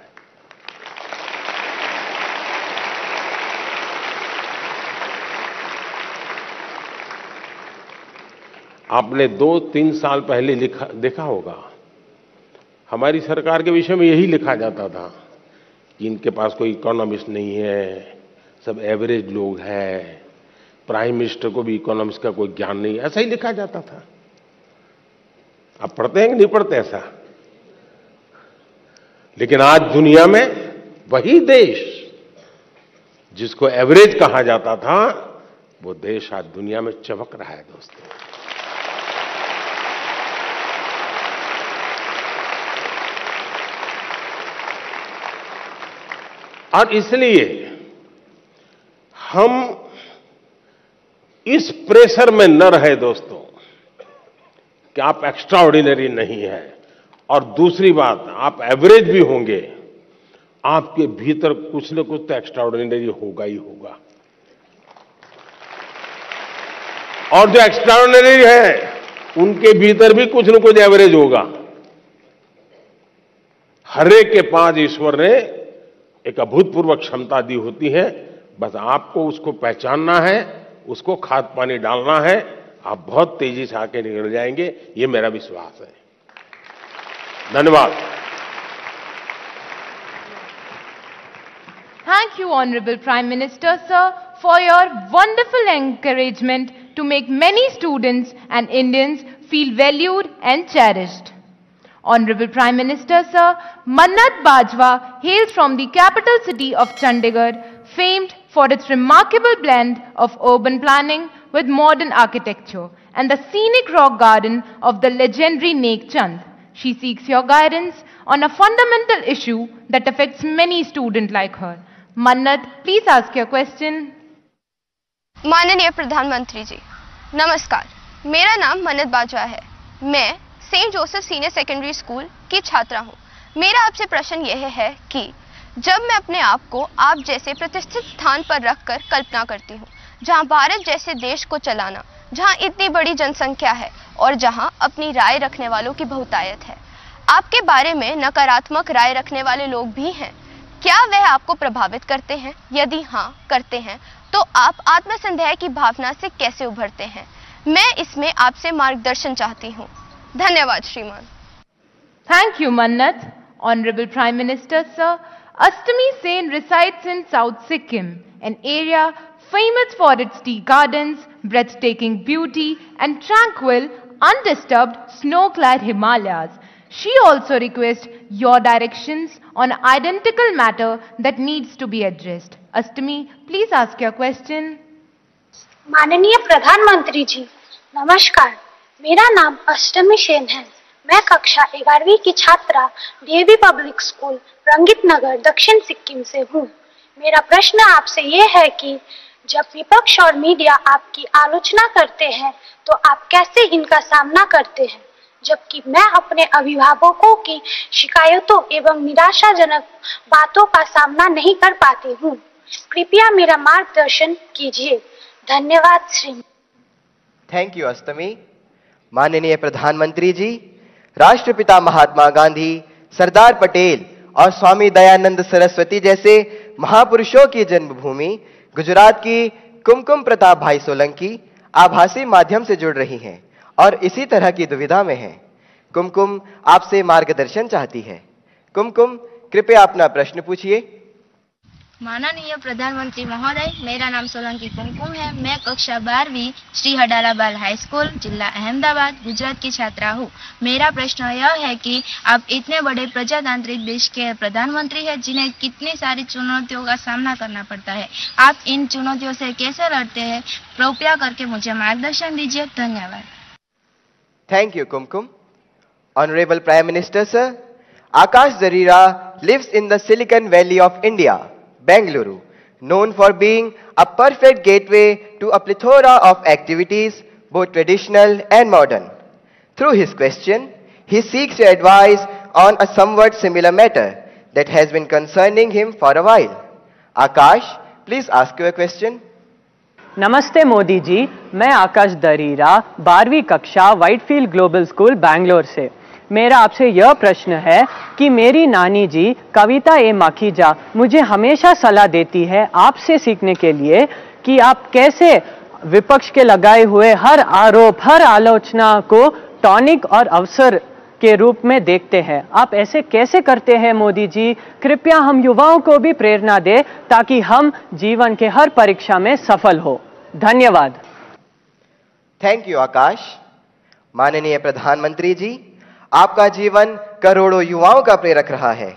आपने 2-3 साल पहले देखा होगा, हमारी सरकार के विषय में यही लिखा जाता था कि इनके पास कोई इकोनॉमिस्ट नहीं है, सब एवरेज लोग हैं, प्राइम मिनिस्टर को भी इकोनॉमिक्स का कोई ज्ञान नहीं, ऐसा ही लिखा जाता था। आप पढ़ते हैं कि नहीं पढ़ते ऐसा? लेकिन आज दुनिया में वही देश जिसको एवरेज कहा जाता था, वो देश आज दुनिया में चमक रहा है दोस्तों। और इसलिए हम इस प्रेशर में न रहे दोस्तों कि आप एक्स्ट्रा ऑर्डिनरी नहीं है, और दूसरी बात आप एवरेज भी होंगे आपके भीतर कुछ न कुछ तो एक्स्ट्राऑर्डिनरी होगा ही होगा। और जो एक्स्ट्राऑर्डिनरी है उनके भीतर भी कुछ न कुछ एवरेज होगा। हर एक के पास ईश्वर ने एक अभूतपूर्व क्षमता दी होती है, बस आपको उसको पहचानना है, उसको खाद पानी डालना है, आप बहुत तेजी से आके निकल जाएंगे, ये मेरा विश्वास है। धन्यवाद। Thank you, Honorable Prime Minister, sir, for your wonderful encouragement to make many students and Indians feel valued and cherished. Honorable Prime Minister, sir, Mannat Bajwa hails from the capital city of Chandigarh, famed for its remarkable blend of urban planning with modern architecture and the scenic rock garden of the legendary Nek Chand. She seeks your guidance on a fundamental issue that affects many students like her. Mannat, please ask your question. माननीय प्रधानमंत्री जी, नमस्कार। मेरा नाम मन्नत बाजवा है। मैं Saint Joseph senior secondary school की छात्रा हूँ। मेरा आपसे प्रश्न यह है कि जब मैं अपने आप को आप जैसे प्रतिष्ठित स्थान पर रखकर कल्पना करती हूँ, जहाँ भारत जैसे देश को चलाना, जहाँ इतनी बड़ी जनसंख्या है और जहाँ अपनी राय रखने वालों की बहुतायत है, आपके बारे में नकारात्मक राय रखने वाले लोग भी हैं। क्या वह आपको प्रभावित करते हैं? यदि हाँ करते हैं तो आप आत्मसंदेह की भावना से कैसे उभरते हैं? मैं इसमें आपसे मार्गदर्शन चाहती हूँ। धन्यवाद श्रीमान। Thank you, Mannat. Honorable Prime Minister, sir, Ashtami Sen resides in South Sikkim, an area famous for its tea gardens, breathtaking beauty, and tranquil, undisturbed, snow-clad Himalayas. She also requests your directions on identical matter that needs to be addressed. Ashtami, please ask your question. माननीय प्रधानमंत्री जी, नमस्कार। मेरा नाम अष्टमी सेन है। मैं कक्षा 11वीं की छात्रा डीएवी पब्लिक स्कूल रंगित नगर दक्षिण सिक्किम से हूँ। मेरा प्रश्न आपसे ये है कि जब विपक्ष और मीडिया आपकी आलोचना करते हैं तो आप कैसे इनका सामना करते हैं, जबकि मैं अपने अभिभावकों की शिकायतों एवं निराशाजनक बातों का सामना नहीं कर पाती हूँ। कृपया मेरा मार्गदर्शन कीजिए। धन्यवाद श्री। थैंक यू अष्टमी। माननीय प्रधानमंत्री जी, राष्ट्रपिता महात्मा गांधी, सरदार पटेल और स्वामी दयानंद सरस्वती जैसे महापुरुषों की जन्मभूमि गुजरात की कुमकुम प्रताप भाई सोलंकी आभासी माध्यम से जुड़ रही हैं और इसी तरह की दुविधा में हैं। कुमकुम आपसे मार्गदर्शन चाहती है। कुमकुम, कृपया अपना प्रश्न पूछिए। माननीय प्रधानमंत्री महोदय, मेरा नाम सोलंकी कुमकुम है। मैं कक्षा 12वीं श्री हडाला बाल हाई स्कूल, जिला अहमदाबाद, गुजरात की छात्रा हूँ। मेरा प्रश्न यह है कि आप इतने बड़े प्रजातांत्रिक देश के प्रधानमंत्री हैं, जिन्हें कितनी सारी चुनौतियों का सामना करना पड़ता है। आप इन चुनौतियों से कैसे लड़ते हैं? कृपया करके मुझे मार्गदर्शन दीजिए। धन्यवाद। Thank you Kumkum. Honourable prime minister sir, Akash Jarira lives in the Silicon Valley of India, Bengaluru, known for being a perfect gateway to a plethora of activities, both traditional and modern. Through his question, he seeks your advice on a somewhat similar matter that has been concerning him for a while. Akash, please ask your question. नमस्ते मोदी जी, मैं आकाश दरीरा 12वीं कक्षा Whitefield global school Bangalore से। मेरा आपसे यह प्रश्न है कि मेरी नानी जी कविता ए माखीजा मुझे हमेशा सलाह देती है आपसे सीखने के लिए कि आप कैसे विपक्ष के लगाए हुए हर आरोप, हर आलोचना को टॉनिक और अवसर के रूप में देखते हैं। आप ऐसे कैसे करते हैं मोदी जी? कृपया हम युवाओं को भी प्रेरणा दें ताकि हम जीवन के हर परीक्षा में सफल हो। धन्यवाद। थैंक यू आकाश। माननीय प्रधानमंत्री जी, आपका जीवन करोड़ों युवाओं का प्रेरक रहा है।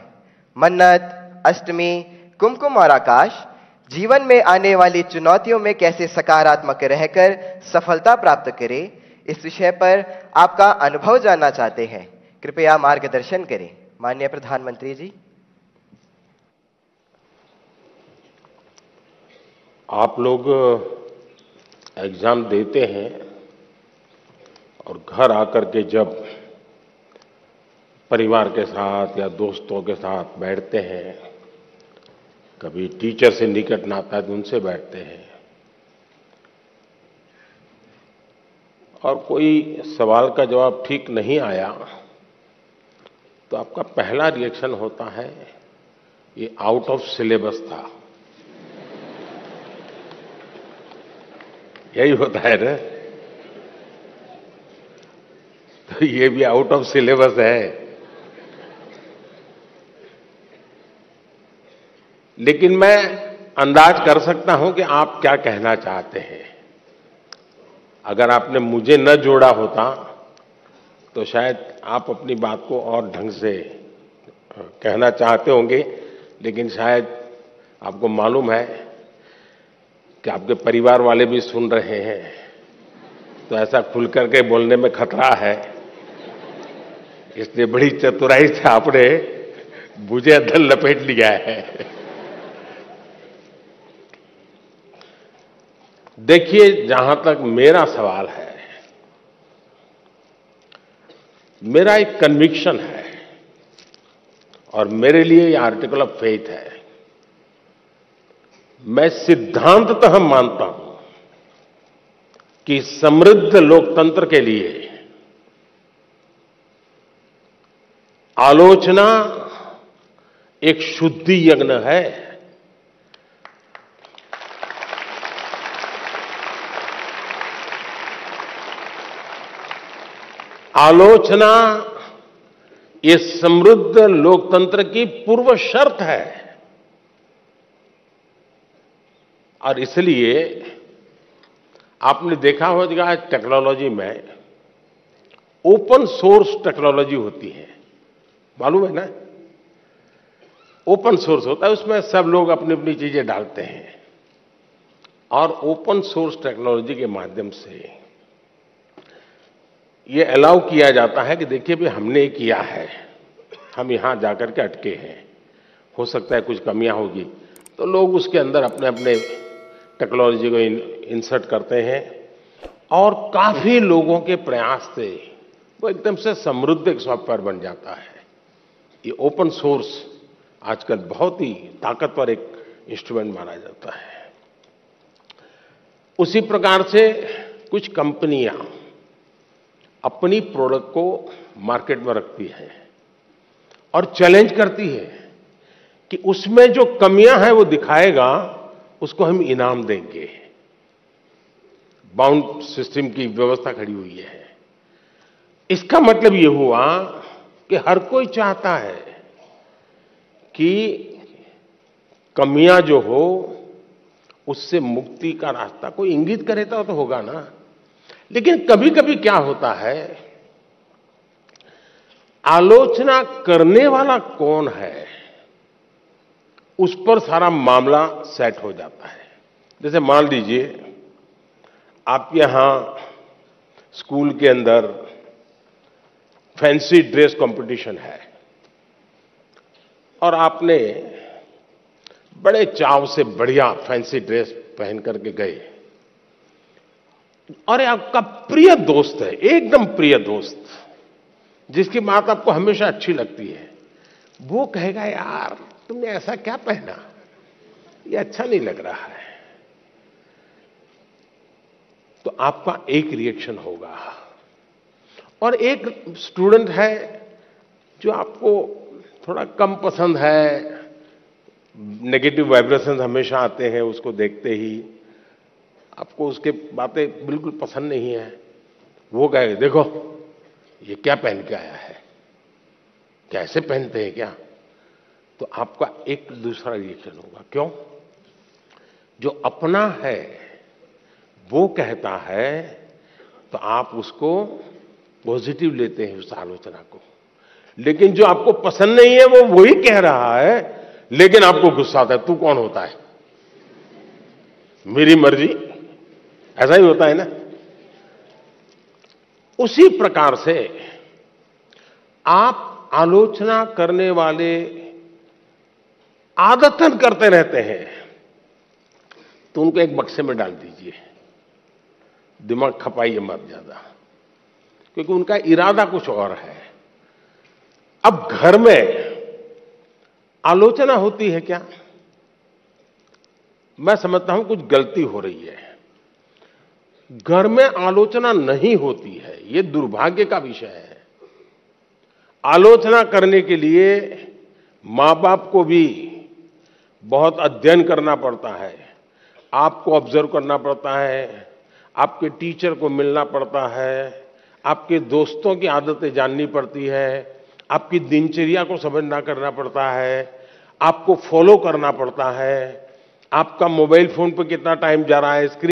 मन्नत, अष्टमी, कुमकुम और आकाश जीवन में आने वाली चुनौतियों में कैसे सकारात्मक रहकर सफलता प्राप्त करें, इस विषय पर आपका अनुभव जानना चाहते हैं। कृपया मार्गदर्शन करें। माननीय प्रधानमंत्री जी। आप लोग एग्जाम देते हैं और घर आकर के जब परिवार के साथ या दोस्तों के साथ बैठते हैं कभी टीचर से निकट नाता है तो उनसे बैठते हैं, और कोई सवाल का जवाब ठीक नहीं आया तो आपका पहला रिएक्शन होता है ये आउट ऑफ सिलेबस था। यही होता है ना, तो ये भी आउट ऑफ सिलेबस है। लेकिन मैं अंदाज कर सकता हूं कि आप क्या कहना चाहते हैं। अगर आपने मुझे न जोड़ा होता तो शायद आप अपनी बात को और ढंग से कहना चाहते होंगे, लेकिन शायद आपको मालूम है कि आपके परिवार वाले भी सुन रहे हैं, तो ऐसा खुल करके बोलने में खतरा है। इसलिए बड़ी चतुराई से आपने मुझे अंदर लपेट लिया है। देखिए, जहां तक मेरा सवाल है, मेरा एक कन्विक्शन है और मेरे लिए ये आर्टिकल ऑफ फेथ है। मैं सिद्धांततः मानता हूं कि समृद्ध लोकतंत्र के लिए आलोचना एक शुद्धि यज्ञ है। आलोचना ये समृद्ध लोकतंत्र की पूर्व शर्त है, और इसलिए आपने देखा होगा टेक्नोलॉजी में ओपन सोर्स टेक्नोलॉजी होती है, मालूम है ना? ओपन सोर्स होता है, उसमें सब लोग अपनी अपनी चीजें डालते हैं, और ओपन सोर्स टेक्नोलॉजी के माध्यम से ये अलाउ किया जाता है कि देखिए भी हमने ये किया है, हम यहां जाकर के अटके हैं, हो सकता है कुछ कमियां होगी, तो लोग उसके अंदर अपने अपने टेक्नोलॉजी को इंसर्ट करते हैं, और काफी लोगों के प्रयास से वो एकदम से समृद्ध एक सॉफ्टवेयर बन जाता है। ये ओपन सोर्स आजकल बहुत ही ताकतवर एक इंस्ट्रूमेंट माना जाता है। उसी प्रकार से कुछ कंपनियां अपनी प्रोडक्ट को मार्केट में रखती है और चैलेंज करती है कि उसमें जो कमियां हैं वो दिखाएगा, उसको हम इनाम देंगे। बाउंड सिस्टम की व्यवस्था खड़ी हुई है। इसका मतलब ये हुआ कि हर कोई चाहता है कि कमियां जो हो उससे मुक्ति का रास्ता कोई इंगित करे तो होगा ना। लेकिन कभी कभी क्या होता है, आलोचना करने वाला कौन है उस पर सारा मामला सेट हो जाता है। जैसे मान लीजिए आप यहां स्कूल के अंदर फैंसी ड्रेस कंपटीशन है, और आपने बड़े चाव से बढ़िया फैंसी ड्रेस पहन करके गए, और आपका प्रिय दोस्त है, एकदम प्रिय दोस्त, जिसकी बात आपको हमेशा अच्छी लगती है, वो कहेगा यार तुमने ऐसा क्या पहना, ये अच्छा नहीं लग रहा है। तो आपका एक रिएक्शन होगा। और एक स्टूडेंट है जो आपको थोड़ा कम पसंद है, नेगेटिव वाइब्रेशंस हमेशा आते हैं उसको देखते ही, आपको उसके बातें बिल्कुल पसंद नहीं है, वो कहे देखो ये क्या पहन के आया है, कैसे पहनते हैं क्या। तो आपका एक दूसरा रिएक्शन होगा। क्यों? जो अपना है वो कहता है तो आप उसको पॉजिटिव लेते हैं उस आलोचना को, लेकिन जो आपको पसंद नहीं है वो वही कह रहा है, लेकिन आपको गुस्सा आता है। तू कौन होता है, मेरी मर्जी, ऐसा ही होता है ना। उसी प्रकार से आप आलोचना करने वाले आदतन करते रहते हैं, तो उनको एक बक्से में डाल दीजिए, दिमाग खपाइए मत ज्यादा, क्योंकि उनका इरादा कुछ और है। अब घर में आलोचना होती है क्या? मैं समझता हूं कुछ गलती हो रही है। घर में आलोचना नहीं होती है, ये दुर्भाग्य का विषय है। आलोचना करने के लिए माँ बाप को भी बहुत अध्ययन करना पड़ता है, आपको ऑब्जर्व करना पड़ता है, आपके टीचर को मिलना पड़ता है, आपके दोस्तों की आदतें जाननी पड़ती है, आपकी दिनचर्या को समझना करना पड़ता है, आपको फॉलो करना पड़ता है, आपका मोबाइल फोन पर कितना टाइम जा रहा है, स्क्रीन